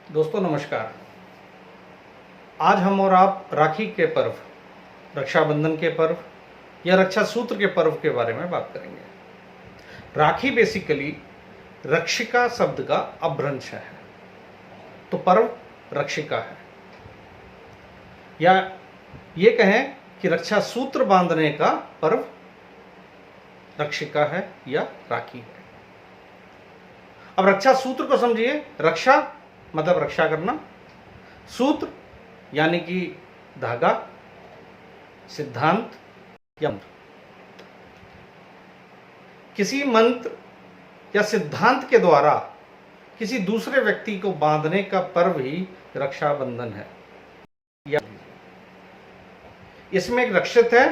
दोस्तों नमस्कार। आज हम और आप राखी के पर्व, रक्षाबंधन के पर्व या रक्षा सूत्र के पर्व के बारे में बात करेंगे। राखी बेसिकली रक्षिका शब्द का अपभ्रंश है, तो पर्व रक्षिका है, या ये कहें कि रक्षा सूत्र बांधने का पर्व रक्षिका है या राखी है। अब रक्षा सूत्र को समझिए। रक्षा मतलब रक्षा करना, सूत्र यानी कि धागा, सिद्धांत या मंत्र। किसी मंत्र या सिद्धांत के द्वारा किसी दूसरे व्यक्ति को बांधने का पर्व ही रक्षाबंधन है। या इसमें एक रक्षित है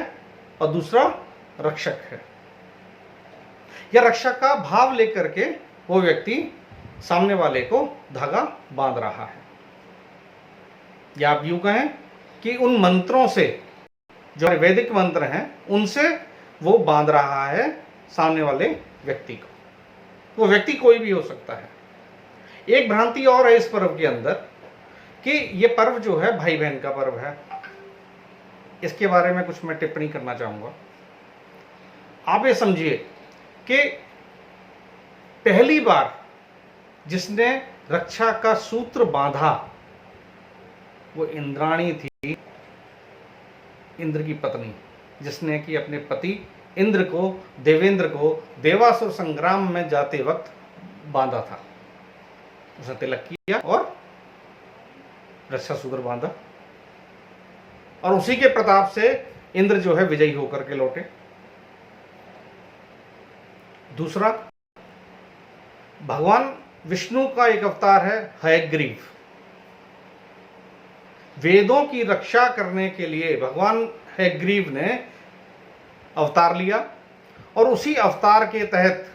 और दूसरा रक्षक है। या रक्षा का भाव लेकर के वो व्यक्ति सामने वाले को धागा बांध रहा है, या आप यूं कहें कि उन मंत्रों से, जो वैदिक मंत्र हैं, उनसे वो बांध रहा है सामने वाले व्यक्ति को। वो व्यक्ति कोई भी हो सकता है। एक भ्रांति और है इस पर्व के अंदर कि ये पर्व जो है भाई बहन का पर्व है। इसके बारे में कुछ मैं टिप्पणी करना चाहूंगा। आप ये समझिए कि पहली बार जिसने रक्षा का सूत्र बांधा वो इंद्राणी थी, इंद्र की पत्नी, जिसने कि अपने पति इंद्र को, देवेंद्र को देवासुर संग्राम में जाते वक्त बांधा था। उसने तिलक किया और रक्षा सूत्र बांधा, और उसी के प्रताप से इंद्र जो है विजयी होकर के लौटे। दूसरा, भगवान विष्णु का एक अवतार है हयग्रीव। वेदों की रक्षा करने के लिए भगवान हयग्रीव ने अवतार लिया, और उसी अवतार के तहत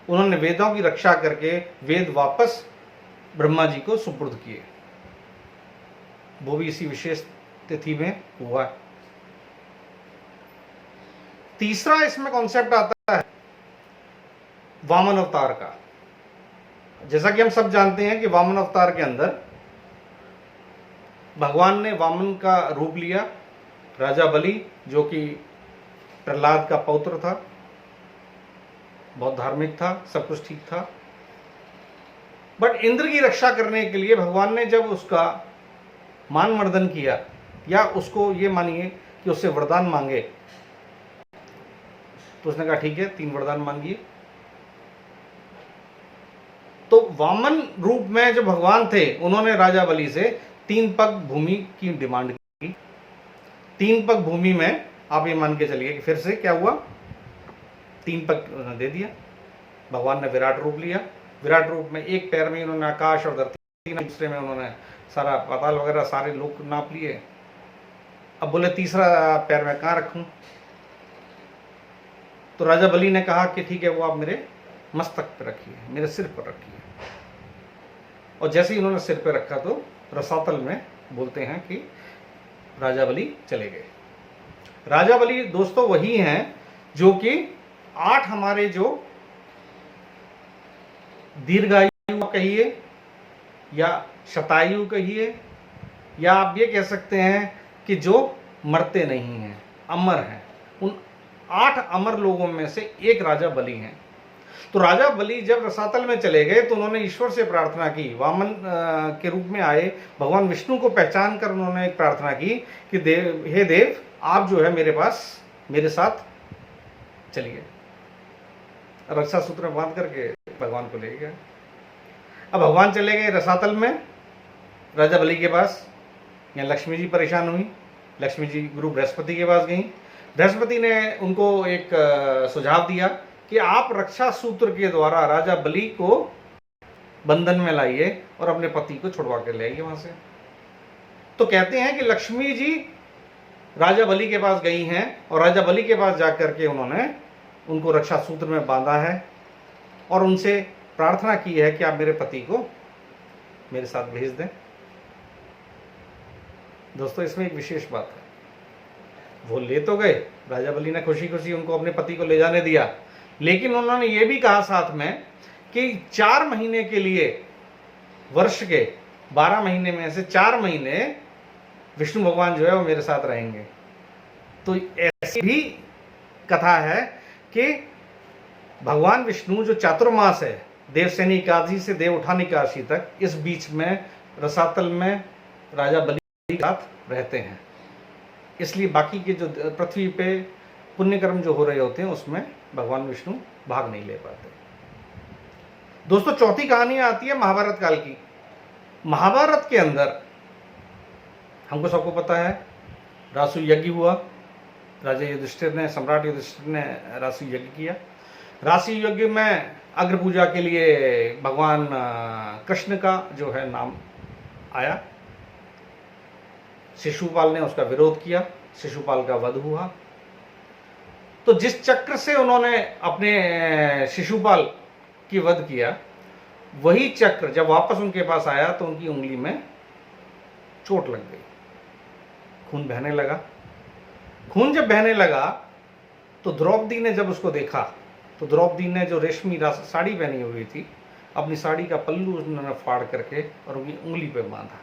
उन्होंने वेदों की रक्षा करके वेद वापस ब्रह्मा जी को सुपुर्द किए। वो भी इसी विशेष तिथि में हुआ है। तीसरा इसमें कॉन्सेप्ट आता है वामन अवतार का। जैसा कि हम सब जानते हैं कि वामन अवतार के अंदर भगवान ने वामन का रूप लिया। राजा बलि, जो कि प्रहलाद का पौत्र था, बहुत धार्मिक था, सब कुछ ठीक था, बट इंद्र की रक्षा करने के लिए भगवान ने जब उसका मान मर्दन किया, या उसको ये मानिए कि उससे वरदान मांगे, तो उसने कहा ठीक है, 3 वरदान मांगिए। तो वामन रूप में जो भगवान थे, उन्होंने राजा बलि से 3 पग भूमि की डिमांड की। 3 पग भूमि में आप ये मान के चलिए कि फिर से क्या हुआ, 3 पग उन्होंने दे दिया। भगवान ने विराट रूप लिया। विराट रूप में एक पैर में उन्होंने आकाश और धरती, दूसरे में उन्होंने सारा पाताल वगैरह सारे लोक नाप लिए। अब बोले तीसरा पैर में कहाँ रखूं? तो राजा बलि ने कहा कि ठीक है, वो आप मेरे मस्तक पर रखिए, मेरे सिर पर रखिए। और जैसे ही उन्होंने सिर पर रखा तो रसातल में बोलते हैं कि राजा बलि चले गए। राजा बलि दोस्तों वही हैं जो कि 8 हमारे जो दीर्घायु कहिए या शतायु कहिए, या आप ये कह सकते हैं कि जो मरते नहीं हैं, अमर हैं, उन 8 अमर लोगों में से एक राजा बलि हैं। तो राजा बलि जब रसातल में चले गए तो उन्होंने ईश्वर से प्रार्थना की। वामन के रूप में आए भगवान विष्णु को पहचान कर उन्होंने एक प्रार्थना की कि देव, हे देव, आप जो है मेरे पास, मेरे साथ चलिए। रक्षा सूत्र में बांध करके भगवान को ले गए। अब भगवान चले गए रसातल में राजा बलि के पास। यहाँ लक्ष्मी जी परेशान हुई। लक्ष्मी जी गुरु बृहस्पति के पास गई। बृहस्पति ने उनको एक सुझाव दिया कि आप रक्षा सूत्र के द्वारा राजा बलि को बंधन में लाइए और अपने पति को छुड़वा कर ले आइए वहां से। तो कहते हैं कि लक्ष्मी जी राजा बलि के पास गई हैं, और राजा बलि के पास जाकर के उन्होंने उनको रक्षा सूत्र में बांधा है और उनसे प्रार्थना की है कि आप मेरे पति को मेरे साथ भेज दें। दोस्तों इसमें एक विशेष बात है, वो ले तो गए, राजा बलि ने खुशी खुशी उनको अपने पति को ले जाने दिया, लेकिन उन्होंने ये भी कहा साथ में कि 4 महीने के लिए वर्ष के 12 महीने में से 4 महीने विष्णु भगवान जो है वो मेरे साथ रहेंगे। तो ऐसी भी कथा है कि भगवान विष्णु जो चातुर्मास है, देवसेनी एकादशी से देव उठानी एकादशी तक, इस बीच में रसातल में राजा बलि के साथ रहते हैं। इसलिए बाकी के जो पृथ्वी पे पुण्यकर्म जो हो रहे होते हैं उसमें भगवान विष्णु भाग नहीं ले पाते। दोस्तों, चौथी कहानी आती है महाभारत काल की। महाभारत के अंदर हमको सबको पता है रासु यज्ञ हुआ। राजा युधिष्ठिर ने, सम्राट युधिष्ठिर ने रासु यज्ञ किया। रासु यज्ञ में अग्र पूजा के लिए भगवान कृष्ण का जो है नाम आया। शिशुपाल ने उसका विरोध किया, शिशुपाल का वध हुआ। तो जिस चक्र से उन्होंने अपने शिशुपाल की वध किया, वही चक्र जब वापस उनके पास आया तो उनकी उंगली में चोट लग गई, खून बहने लगा। खून जब बहने लगा तो द्रौपदी ने जब उसको देखा तो द्रौपदी ने जो रेशमी साड़ी पहनी हुई थी, अपनी साड़ी का पल्लू उन्होंने फाड़ करके और उनकी उंगली पे बांधा।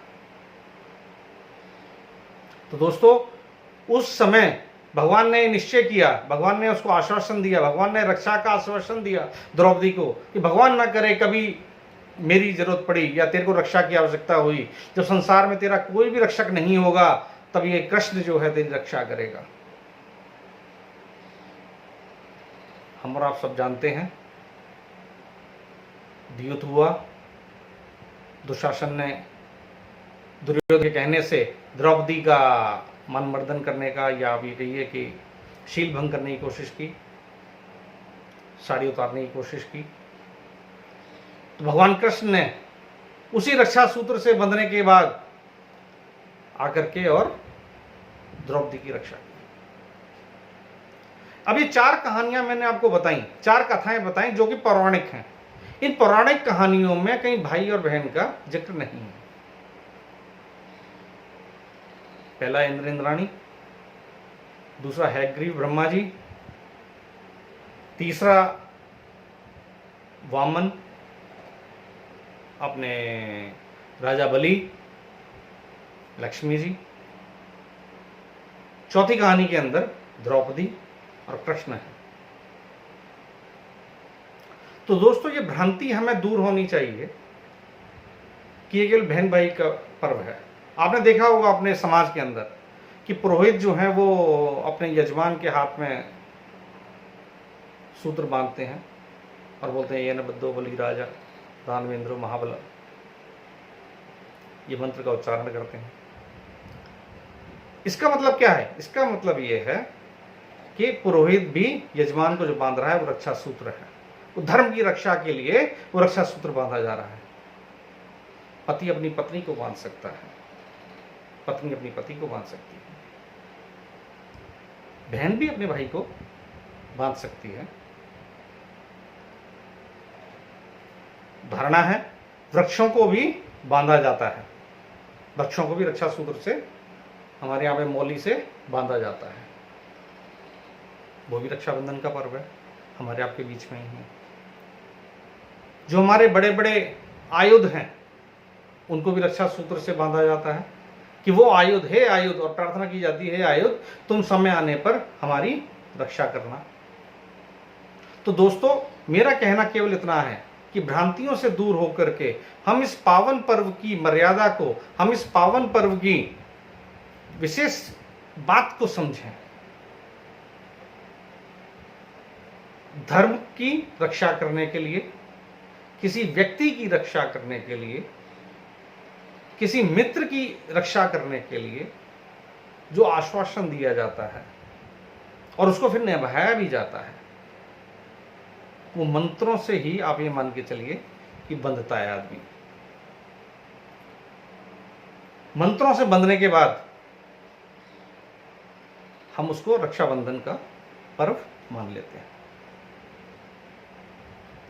तो दोस्तों, उस समय भगवान ने निश्चय किया, भगवान ने उसको आश्वासन दिया, भगवान ने रक्षा का आश्वासन दिया द्रौपदी को कि भगवान ना करे कभी मेरी जरूरत पड़ी या तेरे को रक्षा की आवश्यकता हुई, जब संसार में तेरा कोई भी रक्षक नहीं होगा तब ये कृष्ण जो है तेरी रक्षा करेगा। हम और आप सब जानते हैं द्यूत हुआ। दुशासन ने दुर्योधन के कहने से द्रौपदी का मनमर्दन करने का, या आप ये कहिए कि शील भंग करने की कोशिश की, साड़ी उतारने की कोशिश की। तो भगवान कृष्ण ने उसी रक्षा सूत्र से बंधने के बाद आकर के और द्रौपदी की रक्षा की। अब ये 4 कहानियां मैंने आपको बताई, 4 कथाएं बताई जो कि पौराणिक हैं। इन पौराणिक कहानियों में कहीं भाई और बहन का जिक्र नहीं है। पहला इंद्र इंद्राणी, दूसरा हैग्रीव ब्रह्मा जी, तीसरा वामन अपने राजा बलि, लक्ष्मी जी, चौथी कहानी के अंदर द्रौपदी और कृष्ण है। तो दोस्तों, ये भ्रांति हमें दूर होनी चाहिए कि ये केवल बहन भाई का पर्व है। आपने देखा होगा अपने समाज के अंदर कि पुरोहित जो हैं वो अपने यजमान के हाथ में सूत्र बांधते हैं और बोलते हैं ये न बद्धो बलि राजा दानवेंद्रो महाबल, ये मंत्र का उच्चारण करते हैं। इसका मतलब क्या है? इसका मतलब ये है कि पुरोहित भी यजमान को जो बांध रहा है वो रक्षा सूत्र है। वो धर्म की रक्षा के लिए वो रक्षा सूत्र बांधा जा रहा है। पति अपनी पत्नी को बांध सकता है, पत्नी अपनी पति को बांध सकती है, बहन भी अपने भाई को बांध सकती है। धारणा है वृक्षों को भी बांधा जाता है, वृक्षों को भी रक्षा सूत्र से हमारे यहाँ पे मौली से बांधा जाता है। वो भी रक्षाबंधन का पर्व है, हमारे आपके बीच में ही है। जो हमारे बड़े बड़े आयुध हैं उनको भी रक्षा सूत्र से बांधा जाता है कि वो आयुध है आयुध, और प्रार्थना की जाती है आयुध तुम समय आने पर हमारी रक्षा करना। तो दोस्तों, मेरा कहना केवल इतना है कि भ्रांतियों से दूर होकर के हम इस पावन पर्व की मर्यादा को, हम इस पावन पर्व की विशेष बात को समझें। धर्म की रक्षा करने के लिए, किसी व्यक्ति की रक्षा करने के लिए, किसी मित्र की रक्षा करने के लिए जो आश्वासन दिया जाता है और उसको फिर निभाया भी जाता है, वो मंत्रों से ही आप ये मान के चलिए कि बंधता है आदमी। मंत्रों से बंधने के बाद हम उसको रक्षाबंधन का पर्व मान लेते हैं।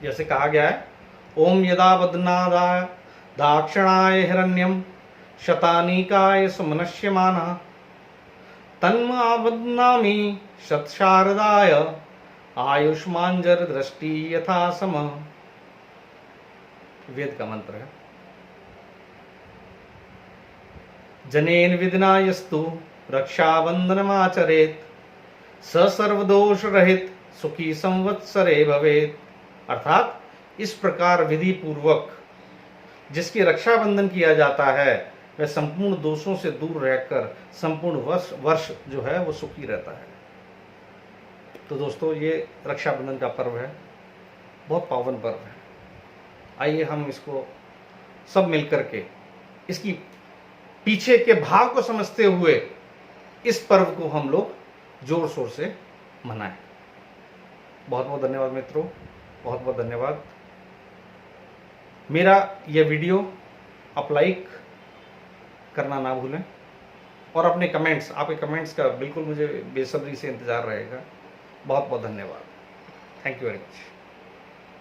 जैसे कहा गया है, ओम यदा बध्नादाय दाक्षिणाय हिरण्यम शतानीकाय सुमनश्यमानः तन्माबध्नामि शतशारदाय आयुष्मांजर दृष्टि यथा सम। वेद का मंत्र है। जनेन विदनायस्तु रक्षाबंधनमाचरेत स सर्वदोष रहित सुखी संवत्सरे भवेत। अर्थात इस प्रकार विधि पूर्वक जिसकी रक्षाबंधन किया जाता है वह संपूर्ण दोषों से दूर रहकर संपूर्ण वर्ष जो है वो सुखी रहता है। तो दोस्तों ये रक्षाबंधन का पर्व है, बहुत पावन पर्व है। आइए हम इसको सब मिलकर के इसकी पीछे के भाव को समझते हुए इस पर्व को हम लोग जोर शोर से मनाएं। बहुत बहुत धन्यवाद मित्रों, बहुत बहुत धन्यवाद। मेरा ये वीडियो आप लाइक करना ना भूलें और अपने कमेंट्स, आपके कमेंट्स का बिल्कुल मुझे बेसब्री से इंतज़ार रहेगा। बहुत बहुत धन्यवाद। Thank you very much.